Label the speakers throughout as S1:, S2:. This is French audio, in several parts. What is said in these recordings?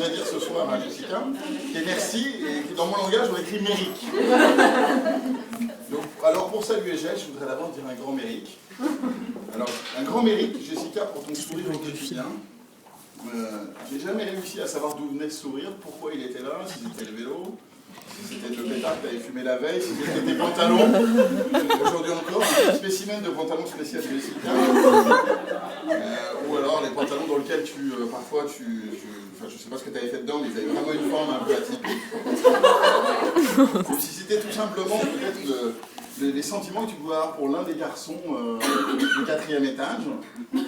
S1: voudrais dire ce soir à Jessica, qui est merci, et qui, dans mon langage, on écrit mérique. Donc, alors pour saluer Jess, je voudrais d'abord dire un grand mérique. Alors, un grand mérique, Jessica, pour ton sourire au quotidien. J'ai jamais réussi à savoir d'où venait ce sourire, pourquoi il était là, si c'était le vélo, si c'était le pétard que tu avais fumé la veille, si c'était tes pantalons. Aujourd'hui encore, un petit spécimen de pantalon spécial Jessica. Ou alors les pantalons dans lesquels parfois enfin, je sais pas ce que tu avais fait dedans, mais ils avaient vraiment une forme un peu atypique. Ou si c'était tout simplement peut-être les sentiments que tu pouvais avoir pour l'un des garçons du 4e étage. Ça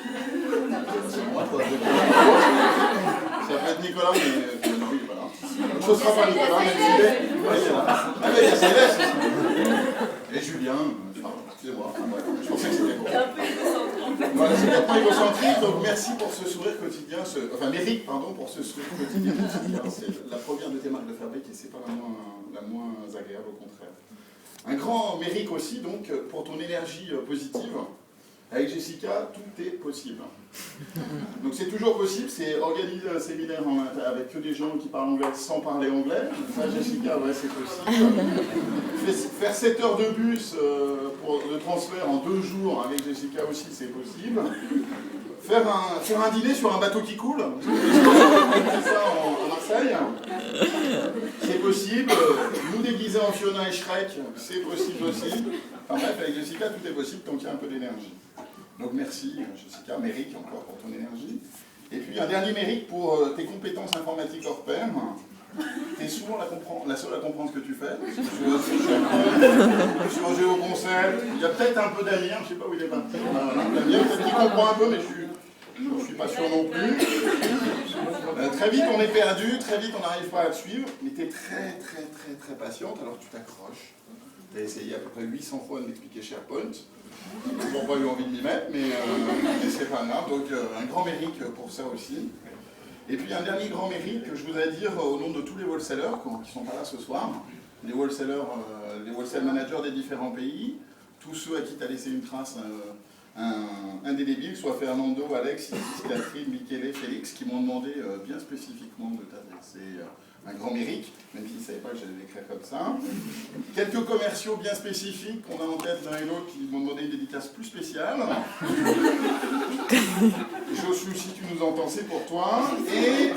S1: peut être Nicolas, mais oui, voilà. Ce ne sera pas Nicolas, même s'il est. Ah, mais il y a Céleste aussi. Et Julien, excusez-moi, je pensais que c'était bon.
S2: C'est un peu égocentrique en fait.
S1: Voilà, c'est un peu égocentrique, donc merci pour ce sourire quotidien, enfin Mérique, pardon, pour ce sourire quotidien. C'est la première de tes marques de fabrique et c'est pas la moins agréable, au contraire. Un grand Mérique aussi, donc, pour ton énergie positive. Avec Jessica, tout est possible. Donc c'est toujours possible, c'est organiser un séminaire avec que des gens qui parlent anglais sans parler anglais. Ça, Jessica, ouais, c'est possible. Faire 7 heures de bus de transfert en 2 jours avec Jessica aussi, c'est possible. Faire un dîner sur un bateau qui coule, c'est ça en Marseille. C'est possible. Nous déguiser en Fiona et Shrek, c'est possible aussi. Enfin bref, avec Jessica, tout est possible tant qu'il y a un peu d'énergie. Donc merci Jessica, Mérique encore pour ton énergie. Et puis un dernier mérite pour tes compétences informatiques hors pair. Tu es souvent la seule à comprendre ce que tu fais. Je suis en géoconcept, il y a peut-être un peu Damien, je ne sais pas où il est parti. Damien, peut-être qu'il comprend un peu, mais je ne suis pas sûr non plus. Très vite on est perdu, très vite on n'arrive pas à te suivre, mais tu es très patiente, alors tu t'accroches. Tu as essayé à peu près 800 fois de m'expliquer SharePoint. Je n'ai toujours pas eu envie de m'y mettre, mais c'est pas grave. Donc un grand mérite pour ça aussi. Et puis un dernier grand mérite que je voudrais dire au nom de tous les wholesalers qui ne sont pas là ce soir, les wholesalers, les wholesale managers des différents pays, tous ceux à qui tu as laissé une trace indélébile, soit Fernando, Alex, Isis, Catherine, Michele, Félix, qui m'ont demandé bien spécifiquement de t'adresser un grand mérite, même s'ils ne savaient pas que j'allais l'écrire comme ça. Quelques commerciaux bien spécifiques qu'on a en tête l'un et l'autre qui m'ont demandé une dédicace plus spéciale. Joshua, si tu nous entends, c'est pour toi. Et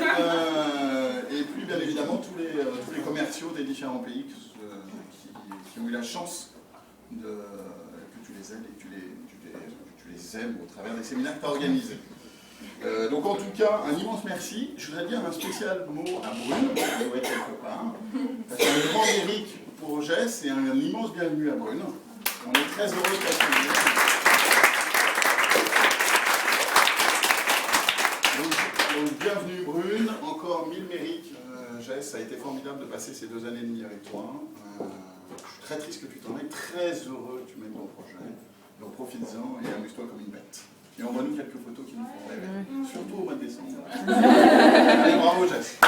S1: puis, bien évidemment, tous les commerciaux des différents pays qui ont eu la chance que tu les aides et que tu les aimes au travers des séminaires que tu as organisés. Donc en tout cas, un immense merci. Je voudrais dire un spécial mot à Brune, qui doit être quelque part. Parce qu'un grand mérite pour Jess et un immense bienvenue à Brune. On est très heureux de t'accueillir. Donc bienvenue Brune, encore 1000 mérites. Jess, ça a été formidable de passer ces 2 années et demie avec toi. Je suis très triste que tu t'en ailles, très heureux que tu mènes ton projet. Donc profites-en et amuse-toi comme une bête. Et envoie-nous quelques photos qui nous font rêver, surtout au mois de décembre. Allez, bravo Jess.